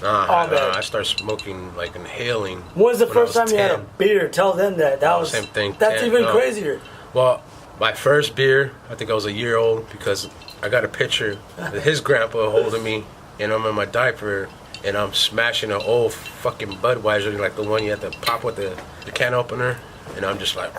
I started smoking, like inhaling. When's the when I first was time you had a 10. beer? Tell them that. That was Same thing. That's 10, even no. crazier. Well, my first beer, I think I was a year old because I got a picture of his grandpa holding me, and I'm in my diaper, and I'm smashing an old fucking Budweiser, like the one you have to pop with the can opener, and I'm just like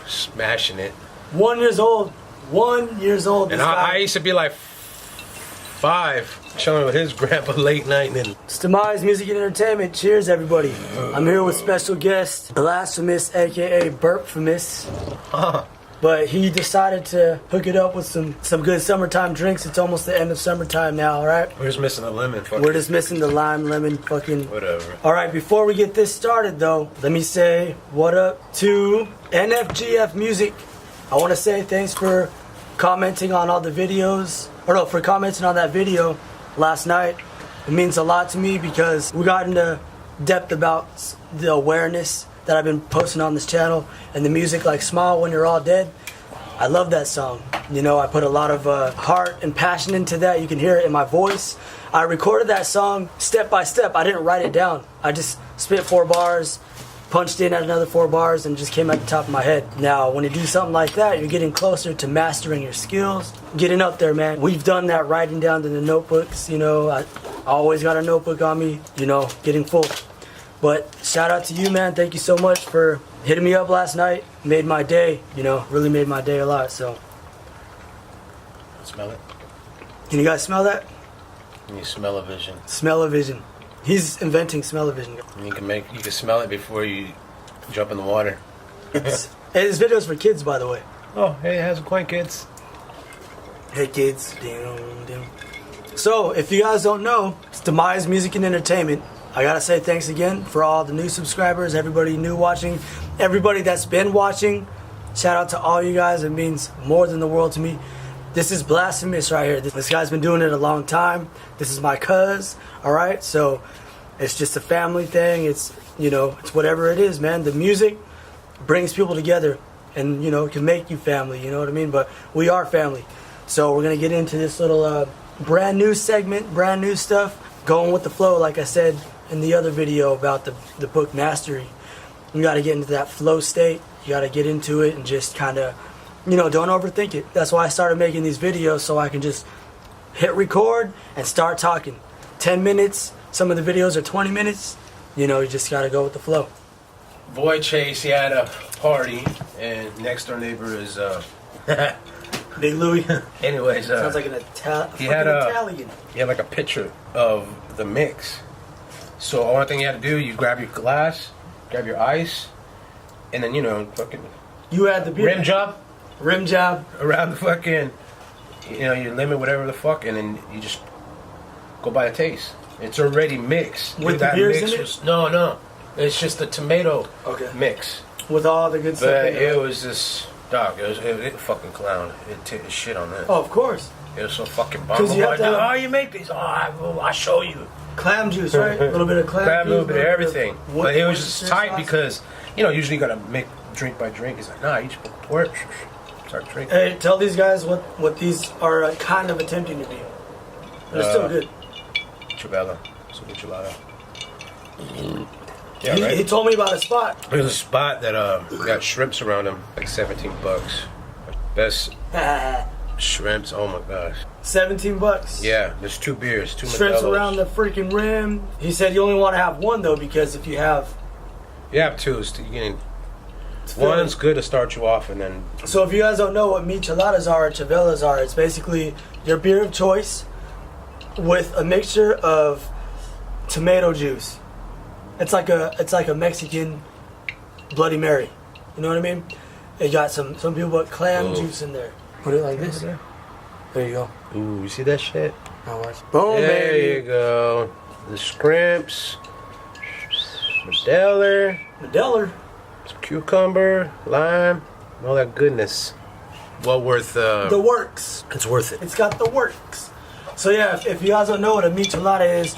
smashing it. 1 year old. 1 year old. And I used to be like 5, chilling with his grandpa late night, and then It's Demise Music and Entertainment. Cheers, everybody. I'm here with special guest, Blasphemous, aka Burpfamous. But he decided to hook it up with some good summertime drinks. It's almost the end of summertime now, alright? we're just missing a lemon. We're just missing the lime, lemon, fucking... Whatever. Alright, before we get this started, though, let me say what up to NFGF Music. I want to say thanks for commenting on all the videos, for commenting on that video last night. It means a lot to me because we got into depth about the awareness that I've been posting on this channel and the music like Smile When You're All Dead. I love that song. You know, I put a lot of heart and passion into that. You can hear it in my voice. I recorded that song step by step. I didn't write it down. I just spit 4 bars, punched in at another 4 bars, and just came at the top of my head. Now, when you do something like that, you're getting closer to mastering your skills, getting up there, man. We've done that, writing down to the notebooks, you know. I always got a notebook on me, you know, getting full. But shout out to you, man. Thank you so much for hitting me up last night. Made my day, you know, really made my day a lot, so. Smell it. Can you guys smell that? And you smell-o-vision. Smell-o-vision. He's inventing smell-o-vision. And you can smell it before you jump in the water. Hey, this video's for kids, by the way. Oh, hey, it has quite kids. Hey kids. Damn. So, if you guys don't know, it's Demise Music and Entertainment. I gotta say thanks again for all the new subscribers, everybody new watching, everybody that's been watching. Shout out to all you guys. It means more than the world to me. This is Blasphemous right here. This guy's been doing it a long time. This is my cuz, alright? So, it's just a family thing. It's, you know, it's whatever it is, man. The music brings people together and, you know, it can make you family, you know what I mean? But we are family. So, we're gonna get into this little brand new segment, brand new stuff. Going with the flow, like I said in the other video about the book Mastery. You gotta get into that flow state. You gotta get into it and just kind of, you know, don't overthink it. That's why I started making these videos, so I can just hit record and start talking. 10 minutes, some of the videos are 20 minutes. You know, you just gotta go with the flow. Boy Chase, he had a party, and next door neighbor is Big Louie. anyways, Sounds like an Italian. he had like a picture of the mix. So only thing you had to do, you grab your glass, grab your ice, and then, you know, fucking You had the beer. rim job around the fucking, you know, your limit, whatever the fuck, and then you just go by the taste. It's already mixed. With Dude, the that beers mix in it? was, no, it's just the tomato Okay. mix. With all the good stuff. But in it was just, dog, it fucking clown. It took the shit on that. Oh, of course. It was so fucking bomb. 'Cause you have to have- how you make these? I'll show you. Clam juice, right? A little bit of clam Grab a juice. little bit of everything. But it was Worcestershire just tight sauce. because, you know, usually you gotta make drink by drink. He's like, nah, you just pour it, start drinking. Hey, tell these guys what these are kind of attempting to be. They're still good. Chabella. Super Chilada. Yeah, He right? told me about a spot. There's a spot that got shrimps around him, like $17. Best shrimps, oh my gosh. $17. Yeah, there's 2 beers, 2 Shrimps Modelo's. around the freaking rim. He said you only want to have one though, because if you have You have 2. So you're getting, one's good to start you off, and then So if you guys don't know what micheladas are or chavelas are, it's basically your beer of choice with a mixture of tomato juice. It's like a Mexican Bloody Mary. You know what I mean? It got some people put clam juice in there. Put it like this. There you go. ooh, you see that shit? Now watch. Boom, There baby. you go. The scrimps, Modeller. some cucumber, lime, and all that goodness. Well worth. The works. It's worth it. It's got the works. So yeah, if you guys don't know what a michelada is,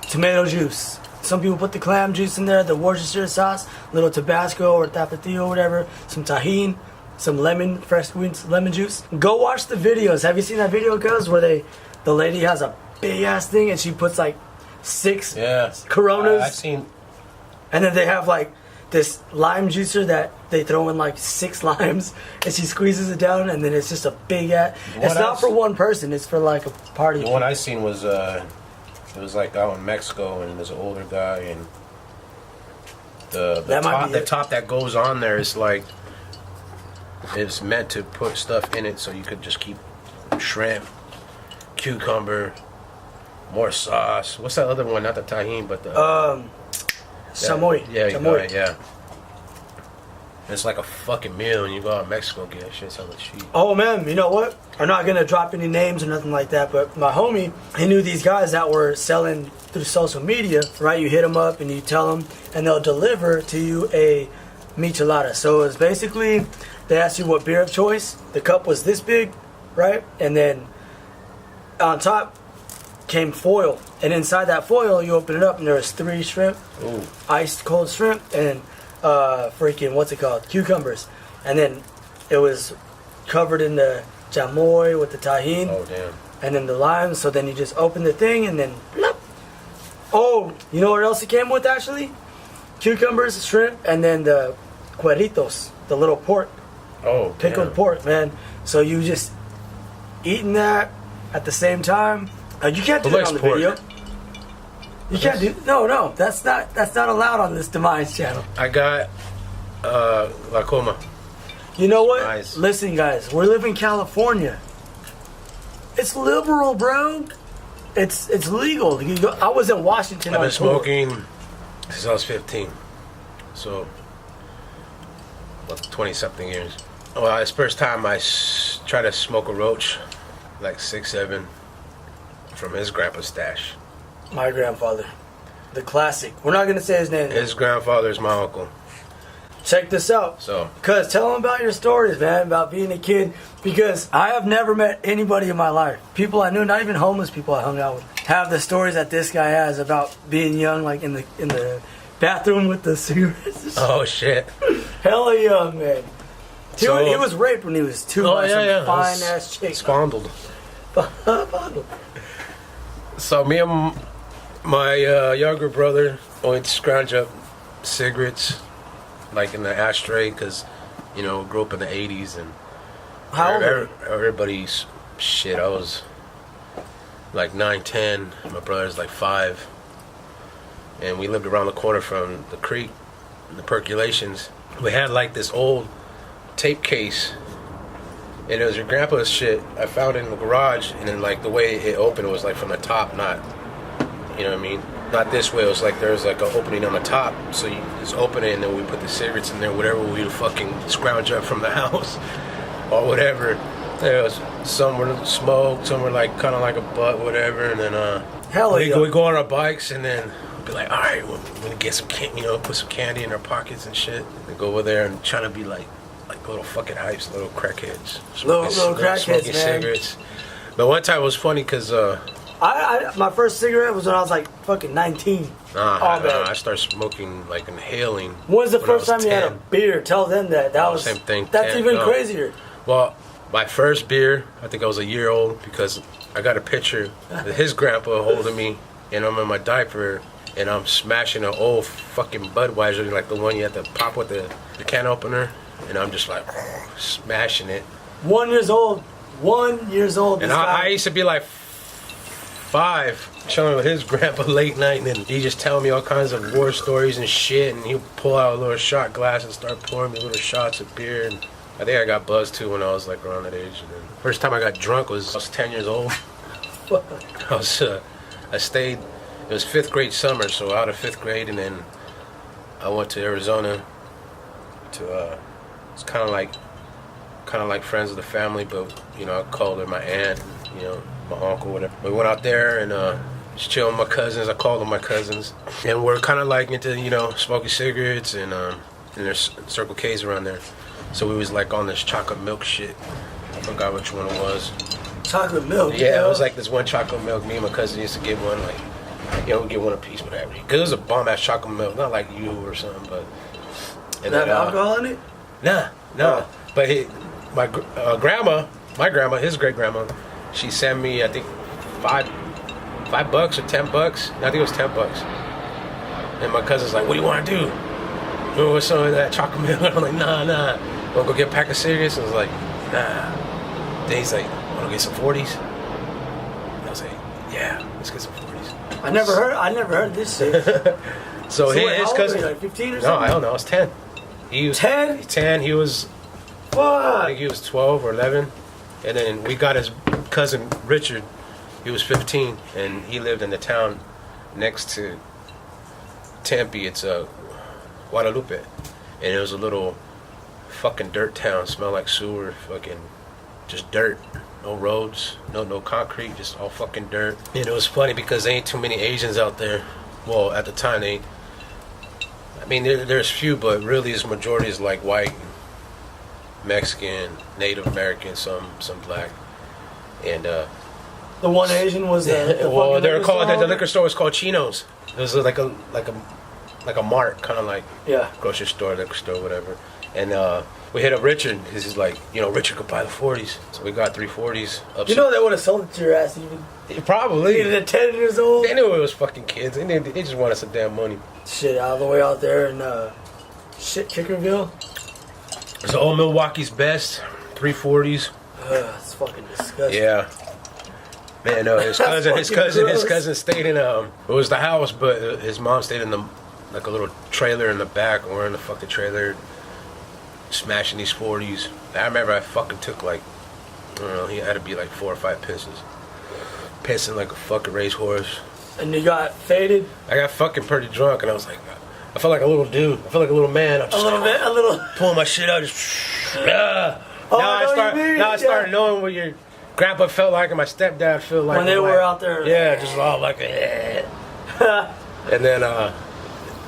tomato juice. Some people put the clam juice in there, the Worcestershire sauce, little Tabasco or Tapatio or whatever, some tahini, some lemon, fresh squeezed lemon juice. Go watch the videos. Have you seen that video, cuz, where the lady has a big ass thing and she puts like 6 Yeah. Coronas. I seen. And then they have like this lime juicer that they throw in like 6 limes, and she squeezes it down, and then it's just a big ass. It's not for one person; it's for like a party. The one I seen was it was like out in Mexico, and there's an older guy, and the top that goes on there is like it's meant to put stuff in it, so you could just keep shrimp, cucumber, more sauce. What's that other one? Not the tahini, but the Chamoy. Yeah, Chamoy. yeah. It's like a fucking meal, and you go out in Mexico and get that shit so cheap. Oh man, you know what? I'm not gonna drop any names or nothing like that, but my homie, he knew these guys that were selling through social media, right? You hit them up and you tell them, and they'll deliver to you a michelada. So it's basically, they ask you what beer of choice. The cup was this big, right? And then on top came foil, and inside that foil, you open it up, and there was 3 shrimp, Ooh. iced cold shrimp, and freaking what's it called, cucumbers, and then it was covered in the chamoy with the tahini. Oh damn. And then the limes. So then you just open the thing, and then plop. Oh, you know what else it came with actually? Cucumbers, shrimp, and then the cueritos, the little pork, Oh, pickled damn. pork, man. So you just eating that at the same time. You can't do Who that on the likes pork? video. You can't do no. That's not allowed on this Demise channel. I got La Coma. You know what? Nice. Listen, guys, we live in California. It's liberal, bro. It's legal. You go, I was in Washington. I've been on tour. smoking since I was 15. So, 20-something years. Well, it's first time I tried to smoke a roach, like 6, 7, from his grandpa's stash. My grandfather, the classic. We're not gonna say his name. His grandfather is my uncle. Check this out. So, Cuz tell them about your stories, man, about being a kid. Because I have never met anybody in my life, people I knew, not even homeless people I hung out with, have the stories that this guy has about being young, like in the bathroom with the cigarettes. oh shit. Hella young, man. So- He was raped when he was 2 by some fine ass chick. Spondled. So me and my younger brother went to scrounge up cigarettes, like in the ashtray, because, you know, grew up in the 80s, and How old are you? everybody's shit. I was like 9, 10. My brother's like 5, and we lived around the corner from the creek, the percolations. We had like this old tape case, and it was your grandpa's shit. I found it in the garage, and then like the way it opened was like from the top, not, you know what I mean? Not this way. It was like there's like an opening on the top, so you just open it, and then we put the cigarettes in there, whatever we would fucking scrounge up from the house or whatever. There was some were smoked, some were like kind of like a butt, whatever, and then Hell we yeah. go on our bikes, and then be like, all right, we're gonna get some put some candy in our pockets and shit, and go over there and try to be like little fucking hypes, little crackheads, Little crackheads, smoking man. cigarettes. But one time it was funny because My first cigarette was when I was like fucking 19. I started smoking, like inhaling. When's the when I first was time you had a 10. beer? Tell them that. That was Same thing. That's 10, even no. crazier. Well, my first beer, I think I was a year old, because I got a picture of his grandpa holding me, and I'm in my diaper, and I'm smashing an old fucking Budweiser, like the one you have to pop with the can opener, and I'm just like smashing it. 1 year old. 1 year old. And this I guy- used to be like 5, chilling with his grandpa late night, and then he just telling me all kinds of war stories and shit, and he'd pull out a little shot glass and start pouring me little shots of beer. And I think I got buzzed too when I was like around that age. And then first time I got drunk I was 10 years old. I stayed, it was 5th grade summer, so out of 5th grade, and then I went to Arizona to, it's kind of like friends of the family, but, you know, I called her my aunt, and, you know, my uncle, whatever. We went out there and just chilling with my cousins. I called them my cousins, and we're kind of like into, you know, smoking cigarettes, and there's Circle K's around there, so we was like on this chocolate milk shit. I forgot which one it was. chocolate milk. Yeah, it was like this one chocolate milk. Me and my cousin used to get one, like, you know, we get one apiece, whatever. Cause it was a bomb ass chocolate milk, not like you or something, but. Did it have alcohol in it? Nah. Oh. But my grandma, his great grandma, she sent me, I think, $5 or $10. I think it was $10. And my cousin's like, "What do you want to do? You want some of that chocolate milk?" I'm like, "Nah. Want to go get a pack of cigarettes?" And I was like, "Nah." Then he's like, "Want to get some 40s?" And I was like, "Yeah, let's get some 40s." I never heard this shit. So wait, his how old cousin, were you, like 15 or no, something? I don't know. I was 10. He was 10? 10. He was, I Fuck. think he was 12 or 11. And then we got his cousin Richard. He was 15, and he lived in the town next to Tempe. It's Guadalupe, and it was a little fucking dirt town. Smelled like sewer. Fucking just dirt. No roads. No concrete. Just all fucking dirt. And it was funny because there ain't too many Asians out there. Well, at the time there's few, but really his majority is like white, Mexican, Native American, some black, and The one Asian was the well, fucking they're liquor called store the owner? liquor store was called Chino's. It was like a mart, kind of like Yeah. grocery store, liquor store, whatever. And we hit up Richard because he's like, Richard could buy the 40s, so we got 3 40s. You know they would have sold it to your ass even. Probably. Even at 10 years old. They knew it was fucking kids. They just wanted some damn money. Shit, all the way out there in Kickerville. It's old Milwaukee's best 340s. It's fucking disgusting. Yeah. Man, his cousin stayed in it was the house, but his mom stayed in the like a little trailer in the back. We're in the fucking trailer, smashing these 40s. I remember I fucking took like, I don't know, he had to be like 4 or 5 pisses, pissing like a fucking racehorse. And you got faded. I got fucking pretty drunk, and I was like, I felt like a little dude. I felt like a little man. I'm just A little. pulling my shit out, just. Oh, I started knowing what your grandpa felt like and my stepdad felt like When they were out there. Yeah, just all like and then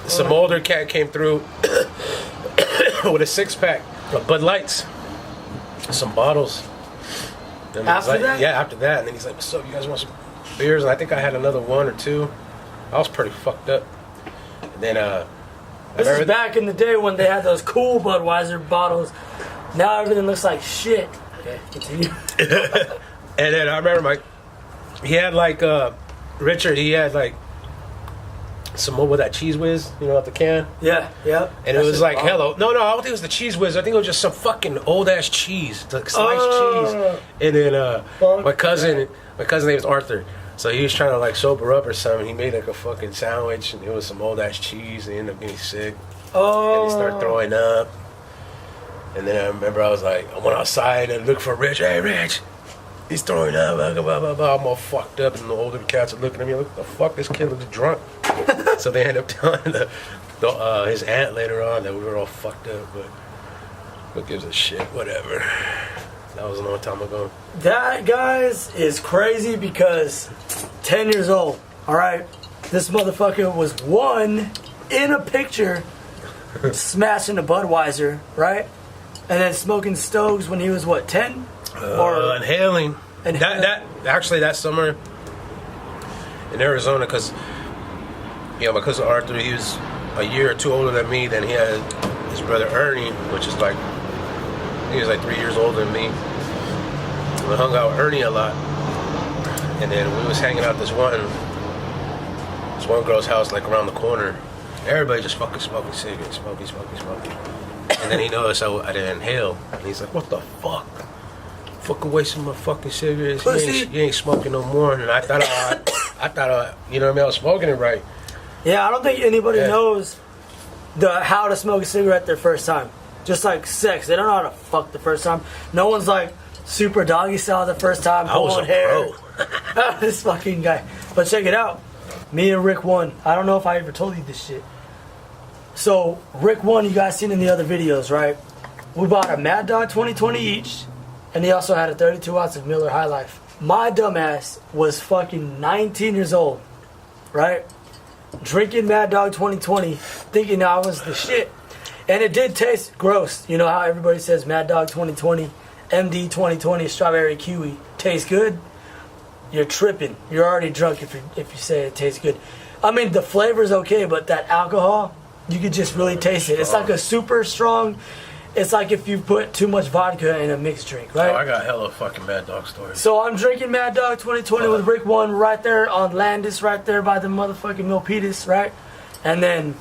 some older cat came through with a 6-pack of Bud Lights, some bottles. And After that? Yeah, after that. And then he's like, "What's up? You guys want some beers?" And I think I had another 1 or 2. I was pretty fucked up. And then This is back in the day when they had those cool Budweiser bottles. Now everything looks like shit. Okay, continue. And then I remember he had like Richard. He had like some more with that Cheese Whiz, out the can. Yeah. And it was like, hello. No, I don't think it was the Cheese Whiz. I think it was just some fucking old ass cheese, like sliced cheese. And then my cousin name was Arthur. So he was trying to like sober up or something. He made like a fucking sandwich, and it was some old ass cheese. And he ended up getting sick. And he started throwing up. And then I remember I was like, I went outside and looked for Rich. Hey, Rich, he's throwing up. Blah, blah, blah, blah. I'm all fucked up, and the older cats are looking at me like, "What the fuck? This kid looks drunk." So they ended up telling his aunt later on that we were all fucked up. But who gives a shit? Whatever. That was a long time ago. That, guys, is crazy because 10 years old, all right? This motherfucker was one in a picture smashing a Budweiser, right? And then smoking stoves when he was, 10? Or inhaling. That summer in Arizona, because, my cousin Arthur, he was a year or 2 older than me. Then he had his brother Ernie, which is like, he was like 3 years older than me. We hung out with Ernie a lot, and then we was hanging out this one girl's house, like around the corner. Everybody just fucking smoking cigarettes, smoking. And then he noticed I didn't inhale, and he's like, "What the fuck? Fucking wasting my fucking cigarettes. You ain't smoking no more." And I thought, you know what I mean? I was smoking it right. Yeah, I don't think anybody knows how to smoke a cigarette their first time. Just like sex, they don't know how to fuck the first time. No one's like super doggy style the first time. I was a pro. This fucking guy. But check it out. Me and Rick won. I don't know if I ever told you this shit. So Rick won. You guys seen in the other videos, right? We bought a Mad Dog 2020 each, and he also had a 32 ounce of Miller High Life. My dumbass was fucking 19 years old, right? Drinking Mad Dog 2020, thinking I was the shit. And it did taste gross. You know how everybody says Mad Dog 2020, MD 2020, strawberry kiwi tastes good? You're tripping. You're already drunk if you say it tastes good. I mean, the flavor's okay, but that alcohol, you could just really taste it. It's like a super strong, it's like if you put too much vodka in a mixed drink, right? Oh, I got hella fucking Mad Dog stories. So I'm drinking Mad Dog 2020 with Rick One right there on Landis, right there by the motherfucking Milpitas, right? And then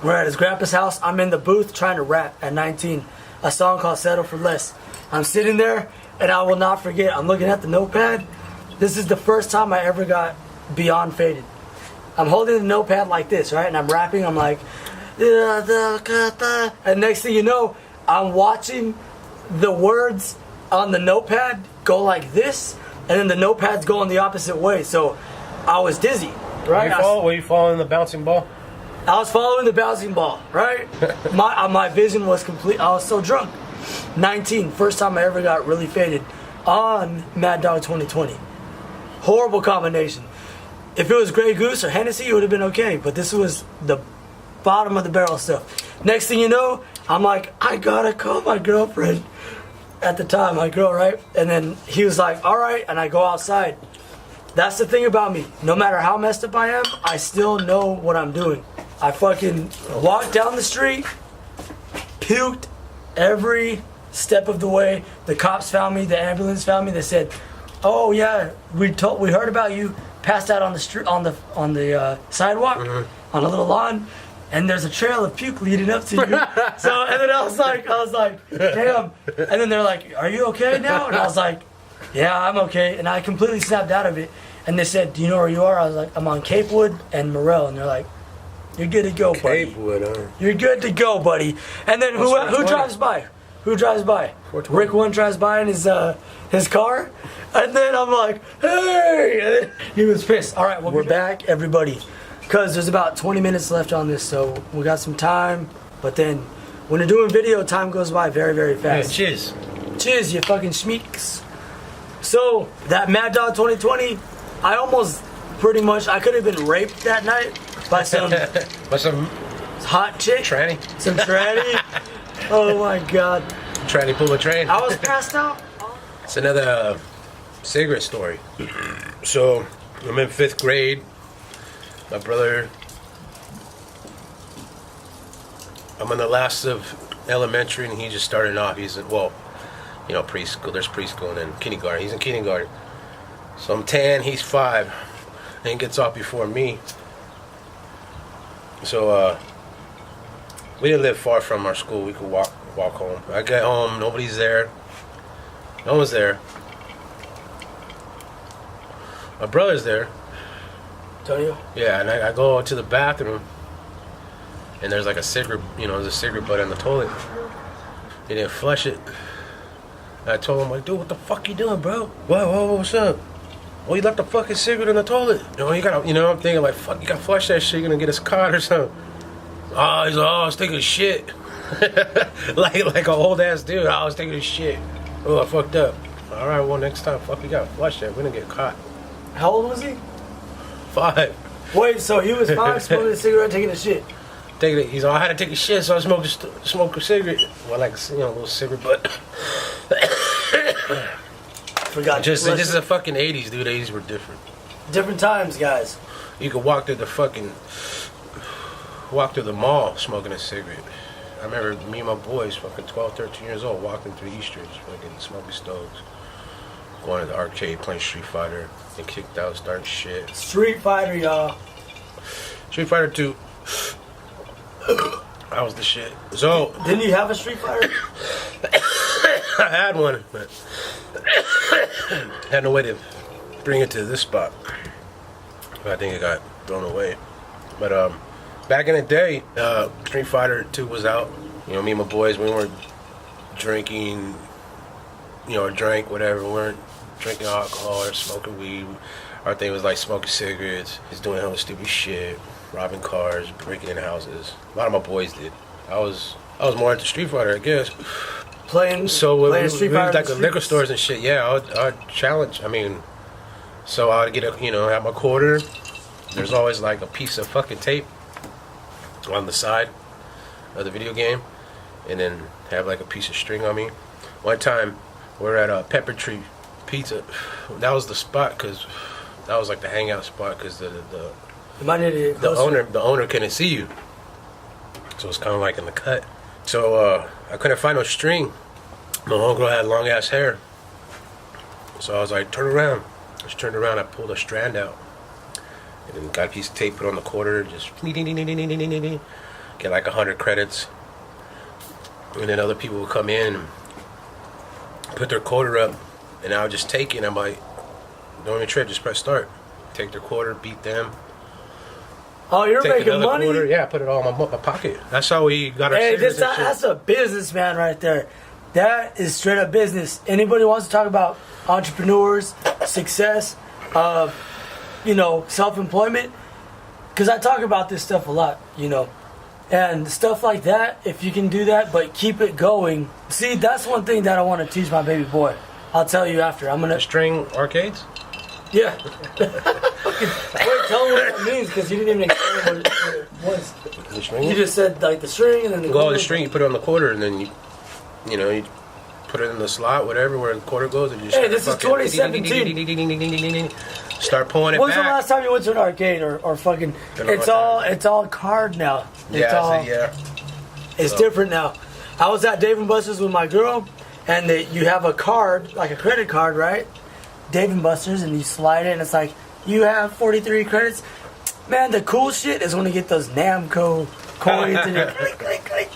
we're at his grandpa's house. I'm in the booth trying to rap at 19, a song called Settle for Less. I'm sitting there, and I will not forget, I'm looking at the notepad. This is the first time I ever got beyond faded. I'm holding the notepad like this, right? And I'm rapping, I'm like, and next thing you know, I'm watching the words on the notepad go like this, and then the notepads going the opposite way. So I was dizzy, right? Were you following the bouncing ball? I was following the bouncing ball, right? My vision was complete. I was so drunk. 19, first time I ever got really faded on Mad Dog 2020. Horrible combination. If it was Grey Goose or Hennessy, it would have been okay. But this was the bottom of the barrel stuff. Next thing you know, I'm like, I gotta call my girlfriend. At the time, my girl, right? And then he was like, all right. And I go outside. That's the thing about me. No matter how messed up I am, I still know what I'm doing. I fucking walked down the street, puked every step of the way. The cops found me. The ambulance found me. They said, "Oh yeah, we heard about you. Passed out on the street, on the sidewalk, on a little lawn, and there's a trail of puke leading up to you." So, and then I was like, damn. And then they're like, "Are you okay now?" And I was like, "Yeah, I'm okay." And I completely snapped out of it. And they said, "Do you know where you are?" I was like, "I'm on Capewood and Morel." And they're like, "You're good to go, buddy. Capewood, huh? You're good to go, buddy." And then who drives by? Who drives by? Rick One drives by in his car. And then I'm like, "Hey!" And then he was pissed. All right, well, we're back, everybody. Because there's about 20 minutes left on this, so we got some time. But then when you're doing video, time goes by very, very fast. Yeah, cheers. Cheers, you fucking schmeeks. So, that Mad Dog 2020, I almost pretty much, I could have been raped that night by some hot chick. Tranny. Some tranny. Oh my god. Tranny pull a train. I was passed out. It's another cigarette story. So, I'm in 5th grade. My brother, I'm in the last of elementary, and he's just starting off. He's in, preschool. There's preschool and then kindergarten. He's in kindergarten. So I'm 10, he's 5, and he gets off before me. So we didn't live far from our school. We could walk home. I get home, nobody's there. No one's there. My brother's there. Antonio? Yeah, and I go to the bathroom, and there's like a cigarette, there's a cigarette butt in the toilet. He didn't flush it. And I told him, like, "Dude, what the fuck you doing, bro? What's up? Well, you left the fucking cigarette in the toilet. You gotta, I'm thinking, like, fuck, you gotta flush that shit, you're gonna get us caught or something." Oh, he's like, "Oh, I was taking a shit." like an old ass dude. "I was taking a shit. Oh, I fucked up." All right, well, next time, fuck, you gotta flush that. We're gonna get caught. How old was he? 5. Wait, so he was 5 smoking a cigarette, taking a shit. He's like, "I had to take a shit, so I smoked a cigarette." Well, like, a little cigarette butt. Forgot. This is a fucking 80s, dude. 80s were different. Different times, guys. You could walk through the mall smoking a cigarette. I remember me and my boys, fucking 12, 13 years old, walking through Eastridge, fucking smoking stoves, going to the arcade, playing Street Fighter, and kicked out, starting shit. Street Fighter, y'all. Street Fighter 2. That was the shit. So didn't you have a Street Fighter? I had one, but had no way to bring it to this spot. I think it got thrown away. But back in the day, Street Fighter 2 was out. Me and my boys, we weren't drinking, or drank whatever. We weren't drinking alcohol or smoking weed. Our thing was like smoking cigarettes, just doing hella stupid shit, robbing cars, breaking in houses. A lot of my boys did. I was more into Street Fighter, I guess. Playing Street Fighter, like the liquor stores and shit. Yeah, I'd challenge. So I'd get have my quarter. There's always like a piece of fucking tape on the side of the video game, and then have like a piece of string on me. One time, we're at a Pepper Tree Pizza. That was the spot, because that was like the hangout spot, because the owner couldn't see you, so it's kind of like in the cut. So I couldn't find no string. My homegirl had long ass hair. So I was like, turn around. I just turned around, I pulled a strand out. And then got a piece of tape, put on the quarter, just get like 100 credits. And then other people would come in and put their quarter up, and I would just take it, and I'm like, don't even trip, just press start. Take their quarter, beat them. Oh, you're Take making another money? quarter, yeah, put it all in my pocket. That's how we got our Hey, cigarettes and shit. that's a businessman right there. That is straight up business. Anybody wants to talk about entrepreneurs, success, self-employment? Because I talk about this stuff a lot, And stuff like that, if you can do that, but keep it going. See, that's one thing that I want to teach my baby boy. I'll tell you after. I'm going to... String arcades? Yeah. Wait, tell him what that means, because you didn't even explain what it was. The string? You just said, like, the string and then the... Go on the string, you put it on the quarter, and then you put it in the slot, whatever, where the quarter goes, and you just... Hey, this is 2017. Start pulling it When's back. the last time you went to an arcade or fucking... It's all card now. It's different now. I was at Dave & Buster's with my girl, and you have a card, like a credit card, right? Dave & Buster's, and you slide it, and it's like, you have 43 credits. Man, the cool shit is when you get those Namco coins, and you click, click, click.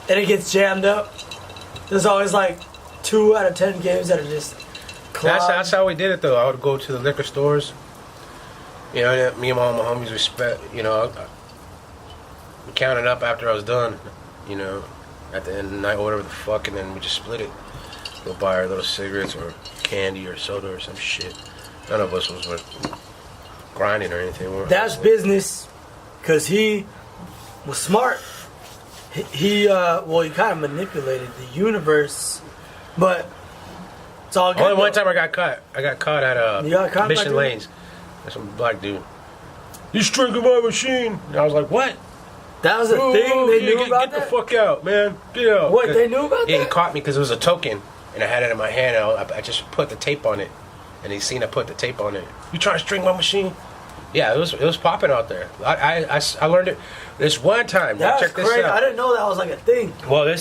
And it gets jammed up. There's always like 2 out of 10 games that are just clogged. That's how we did it, though. I would go to the liquor stores. Me and all my homies we count it up after I was done, at the end of the night or whatever the fuck, and then we just split it. Go buy our little cigarettes or candy or soda or some shit. None of us was grinding or anything. That's business, because he was smart. He kind of manipulated the universe, but it's all good. Only one time I got caught. I got caught at Mission Lanes. That's some black dude. You drinking my machine? And I was like, what? That was a thing they knew about. Get the fuck out, man. Get out. What, they knew about that? Yeah, he caught me because it was a token, and I had it in my hand. I just put the tape on it, and he seen I put the tape on it. You trying to string my machine? Yeah, it was popping out there. I learned it this one time. That's check this crazy. out. I didn't know that was like a thing. Well,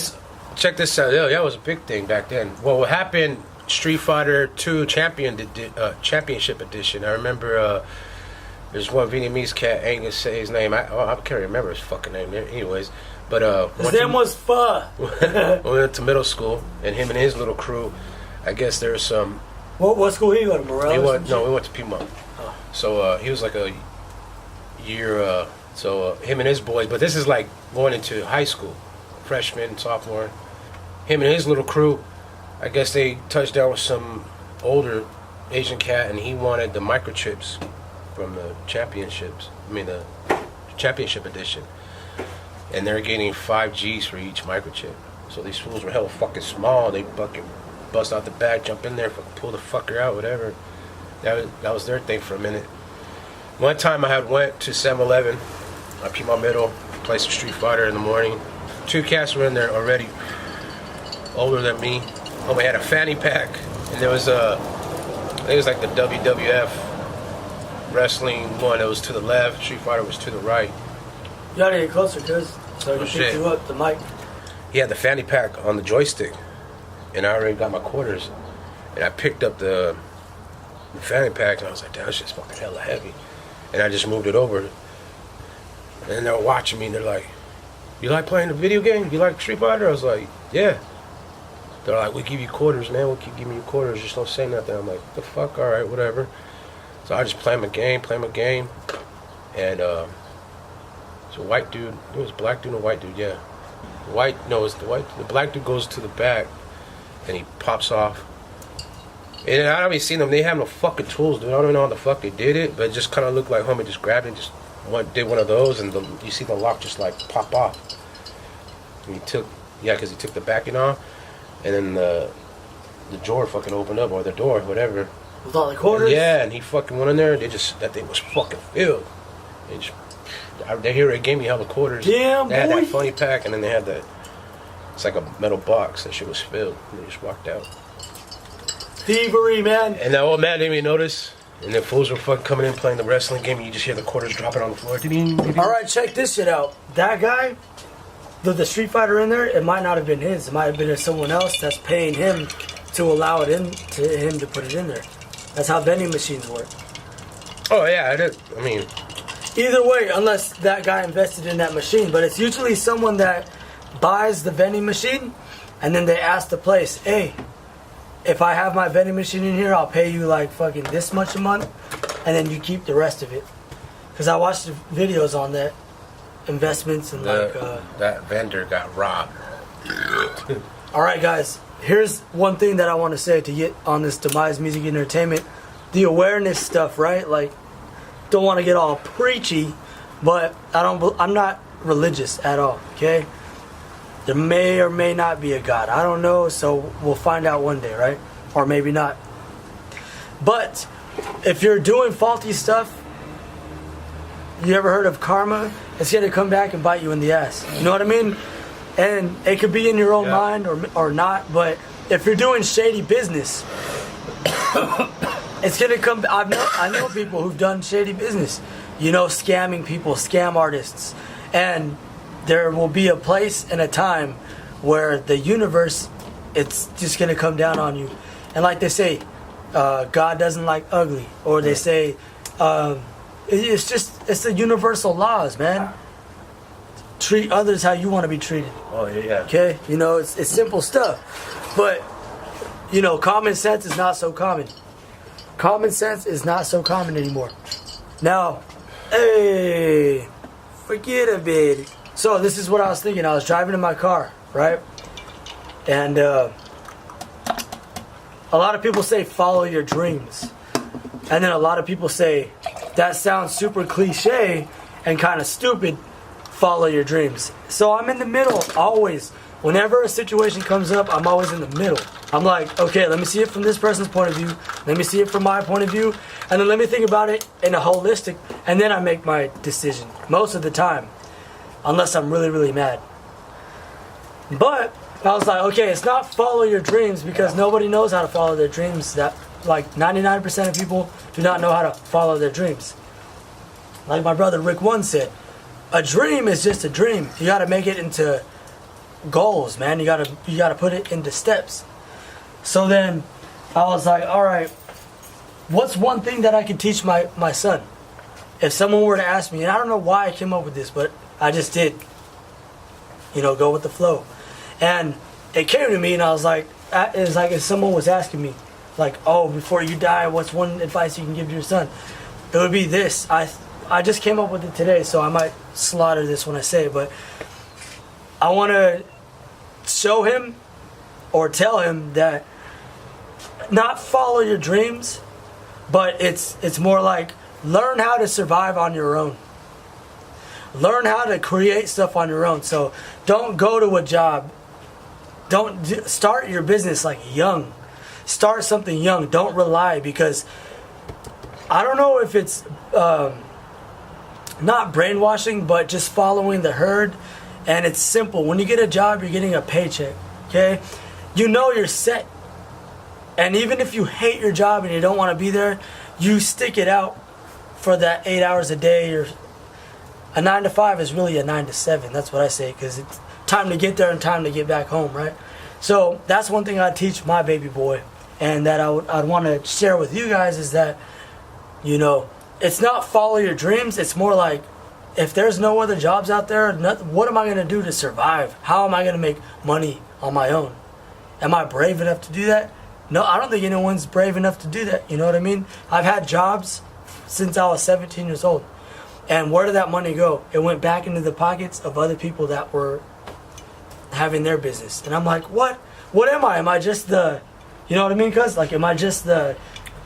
check this out. Yeah, that was a big thing back then. Well, what happened? Street Fighter 2 Championship Edition. I remember there's one Vietnamese cat. I ain't gonna say his name. I can't remember his fucking name. Anyways, but his name was Pho. We went to middle school, and him and his little crew. I guess there's some. What school he went to? Morales? We went to Piedmont. Oh. So he was like a year. Him and his boys. But this is like going into high school, freshman, sophomore. Him and his little crew. I guess they touched down with some older Asian cat, and he wanted the microchips from the championships. The championship edition. And they're getting 5 G's for each microchip. So these fools were hella fucking small. They fucking bust out the bag, jump in there, pull the fucker out, whatever. That was their thing for a minute. One time I went to 7-Eleven. I peed my middle, played some Street Fighter in the morning. 2 cats were in there already, older than me. We had a fanny pack, and there was I think it was like the WWF wrestling one that was to the left, Street Fighter was to the right. You gotta get closer, cuz, so I can pick you up, the mic. He had the fanny pack on the joystick, and I already got my quarters, and I picked up the fanny pack, and I was like, damn, this shit's fucking hella heavy. And I just moved it over, and they're watching me, and they're like, you like playing the video game? You like Street Fighter? I was like, yeah. They're like, we give you quarters, man. We'll keep giving you quarters. Just don't say nothing. I'm like, the fuck? All right, whatever. So I just play my game. And it's a white dude. It was a black dude and a white dude, yeah. The black dude goes to the back, and he pops off. And I don't even see them. They have no fucking tools, dude. I don't even know how the fuck they did it, but it just kind of looked like homie just grabbed it, just did one of those, and you see the lock just like pop off. And because he took the backing off. And then the drawer fucking opened up, or the door, whatever. With all the quarters? Yeah, and he fucking went in there. That thing was fucking filled. They gave me hella quarters. Damn, they had that funny pack, and then they had it's like a metal box. That shit was filled. And they just walked out. Thievery, man. And that old man didn't even notice. And the fools were fucking coming in playing the wrestling game, and you just hear the quarters dropping on the floor. All right, check this shit out. That guy, the Street Fighter in there, it might not have been his. It might have been someone else that's paying him to allow it in to him to put it in there. That's how vending machines work. Oh yeah, it is. I mean, Either way, unless that guy invested in that machine. But it's usually someone that buys the vending machine and then they ask the place, hey, if I have my vending machine in here, I'll pay you like fucking this much a month, and then you keep the rest of it. Because I watched the videos on that, investments and that vendor got robbed. Alright guys, here's one thing that I want to say to get on this Demise Music Entertainment. The awareness stuff, right? Like, don't want to get all preachy, but I'm not religious at all, okay? There may or may not be a God. I don't know, so we'll find out one day, right? Or maybe not. But if you're doing faulty stuff, you ever heard of karma? It's going to come back and bite you in the ass. You know what I mean? And it could be in your own mind or not, but if you're doing shady business, it's going to come. I know people who've done shady business, you know, scamming people, scam artists. And there will be a place and a time where the universe, it's just going to come down on you. And like they say, God doesn't like ugly. Or they say, it's the universal laws, man. Treat others how you want to be treated. Oh, yeah. Okay? You know, it's simple stuff. But, you know, common sense is not so common. Common sense is not so common anymore. Now, hey, forget a bit. So this is what I was thinking. I was driving in my car, right? And a lot of people say follow your dreams. And then a lot of people say, that sounds super cliche and kind of stupid, follow your dreams. So I'm in the middle always. Whenever a situation comes up, I'm always in the middle. I'm like, okay, let me see it from this person's point of view. Let me see it from my point of view. And then let me think about it in a holistic, and then I make my decision. Most of the time. Unless I'm really, really mad. But I was like, okay, it's not follow your dreams because nobody knows how to follow their dreams. That like 99% of people do not know how to follow their dreams. Like my brother Rick One said, a dream is just a dream. You got to make it into goals, man. You gotta put it into steps. So then I was like, all right, what's one thing that I could teach my son? If someone were to ask me, and I don't know why I came up with this, but I just did, you know, go with the flow. And it came to me and I was like, it was like if someone was asking me, like, oh, before you die, what's one advice you can give to your son? It would be this. I just came up with it today, so I might slaughter this when I say it, but I want to show him or tell him that not follow your dreams, but it's more like learn how to survive on your own. Learn how to create stuff on your own. So don't go to a job. Don't start your business like young. Start something young. Don't rely, because I don't know if it's not brainwashing, but just following the herd. And it's simple. When you get a job, you're getting a paycheck. Okay? You know you're set. And even if you hate your job and you don't want to be there, you stick it out for that 8 hours a day. Or a 9 to 5 is really a 9 to 7. That's what I say, because it's time to get there and time to get back home, right? So that's one thing I'd teach my baby boy, and that I'd want to share with you guys is that, you know, it's not follow your dreams. It's more like, if there's no other jobs out there, what am I going to do to survive? How am I going to make money on my own? Am I brave enough to do that? No, I don't think anyone's brave enough to do that. You know what I mean? I've had jobs since I was 17 years old. And where did that money go? It went back into the pockets of other people that were having their business. And I'm like, what? What am I? Am I just the, you know what I mean? Cuz like, am I just the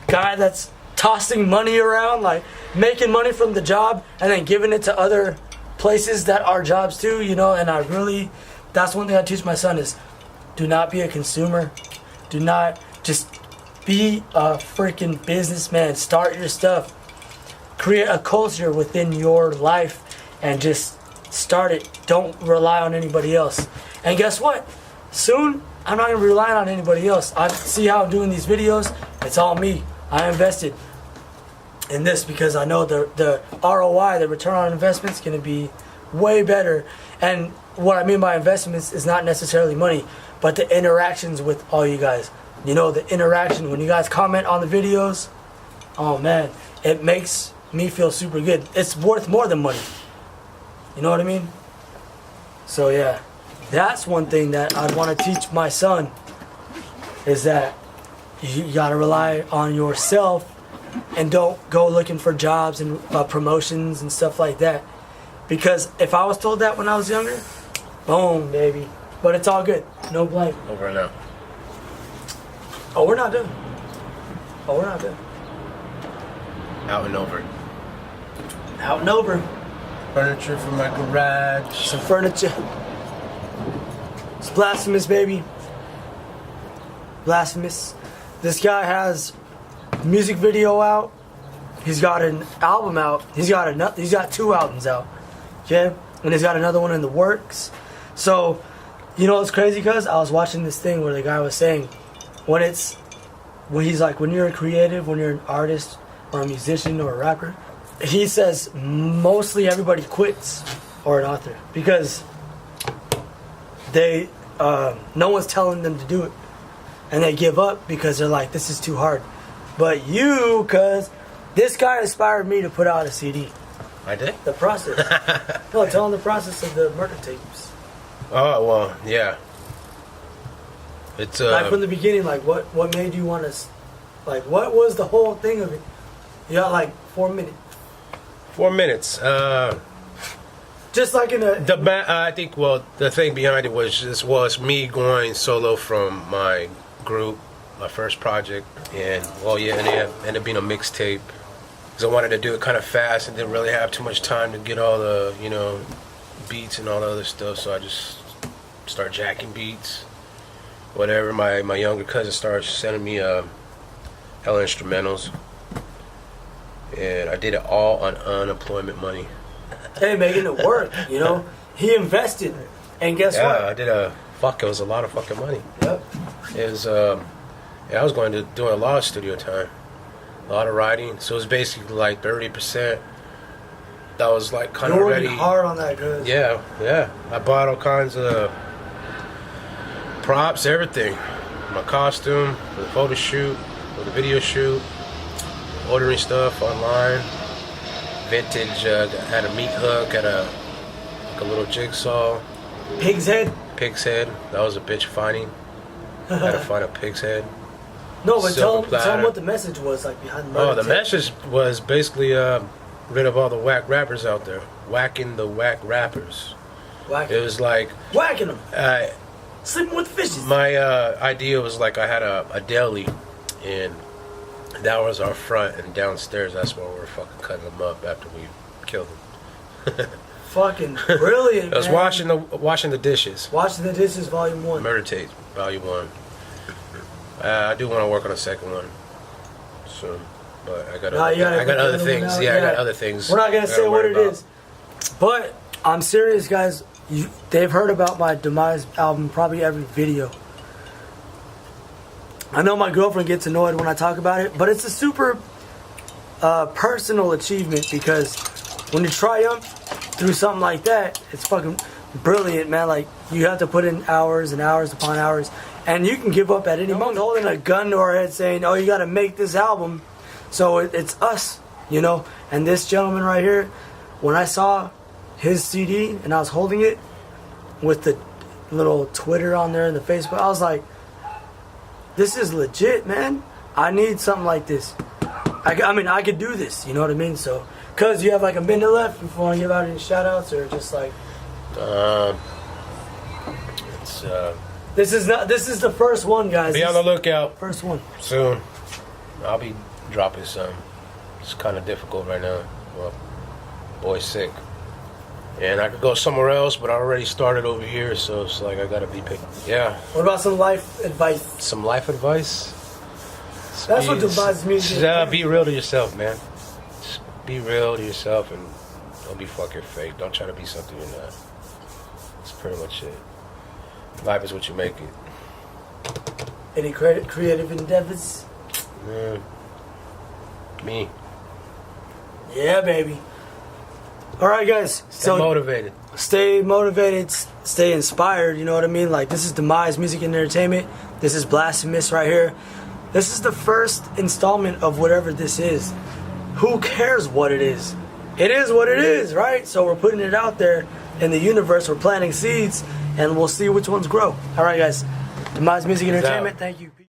guy that's tossing money around, like making money from the job and then giving it to other places that are jobs too, you know? And I really, that's one thing I teach my son is, do not be a consumer. Do not just be a freaking businessman. Start your stuff. Create a culture within your life and just start it. Don't rely on anybody else. And guess what? Soon, I'm not going to be relying on anybody else. I see how I'm doing these videos. It's all me. I invested in this because I know the ROI, the return on investment, is going to be way better. And what I mean by investments is not necessarily money, but the interactions with all you guys. You know, the interaction when you guys comment on the videos. Oh man, it makes me feel super good. It's worth more than money. You know what I mean? So yeah, that's one thing that I'd want to teach my son, is that you gotta rely on yourself and don't go looking for jobs and promotions and stuff like that. Because if I was told that when I was younger, boom, baby. But it's all good. No blame. Over and out. Oh, we're not done. Oh, we're not done. Out and over. Out and over. Furniture from my garage. Some furniture. It's blasphemous, baby. Blasphemous. This guy has a music video out. He's got an album out. He's got 2 albums out. Okay? And he's got another one in the works. So, you know what's crazy? Because I was watching this thing where the guy was saying, when he's like, when you're a creative, when you're an artist or a musician or a rapper, he says mostly everybody quits, or an author, because they no one's telling them to do it, and they give up because they're like, this is too hard. But you, cause this guy inspired me to put out a CD. I did? The process. No, tell him the process of the murder tapes. Oh well, yeah. It's Like from the beginning, like what made you want to, like what was the whole thing of it? You got like 4 minutes. 4 minutes. Just like in a. I think. Well, the thing behind it was me going solo from my group, my first project, and well, yeah, and it ended up being a mixtape because I wanted to do it kind of fast and didn't really have too much time to get all the beats and all the other stuff. So I just started jacking beats, whatever. My younger cousin started sending me hella instrumentals, and I did it all on unemployment money. Hey, making it work, He invested, and guess what? Yeah, I did it was a lot of fucking money. Yep. It was, I was doing a lot of studio time, a lot of writing. So it was basically like 30%. That was like kind of ready. You're working hard on that, good. Yeah. I bought all kinds of props, everything. My costume for the photo shoot, for the video shoot, ordering stuff online. Vintage, had a meat hook, had a little jigsaw. Pig's head? Pig's head. That was a bitch finding. Had to find a pig's head. No, but tell Silver him what the message was like behind the Oh, murder the tape. message was basically rid of all the whack rappers out there. Whacking the whack rappers. It was like... Whacking them. Sleeping with the fishes. My idea was like I had a deli, and that was our front, and downstairs that's where we were fucking cutting them up after we killed them. Fucking brilliant, I was man. washing the dishes. Washing the Dishes, Volume 1. Murder Tape, Volume 1. I do want to work on a second one soon, but I got other things. Yeah, I got other things. We're not gonna say what it is, but I'm serious, guys. They've heard about my Demise album, probably every video. I know my girlfriend gets annoyed when I talk about it, but it's a super personal achievement, because when you triumph through something like that, it's fucking brilliant, man. Like, you have to put in hours and hours upon hours, and you can give up at any moment. Holding a gun to our head saying, oh, you got to make this album. So it's us, And this gentleman right here, when I saw his CD and I was holding it with the little Twitter on there and the Facebook, I was like, this is legit, man. I need something like this. I mean, I could do this, you know what I mean? So, because you have like a minute left, if you want to give out any shout outs, or just like... This is the first one, guys. Be on the lookout. First one. Soon. I'll be dropping some. It's kind of difficult right now. Well, boy's sick. And I could go somewhere else, but I already started over here, so it's like I gotta be picky. Yeah. What about some life advice? Some life advice? That's what divides me. Be real to yourself, man. Just be real to yourself and don't be fucking fake. Don't try to be something you're not. That's pretty much it. Life is what you make it. Any creative endeavors? Me. Yeah, baby. All right, guys. Stay motivated. Stay motivated. Stay inspired. You know what I mean? Like, this is Demise Music and Entertainment. This is Blasphemous right here. This is the first installment of whatever this is. Who cares what it is? It is what it is, right? So we're putting it out there in the universe. We're planting seeds, and we'll see which ones grow. All right, guys. Demise Music and Entertainment. Thank you.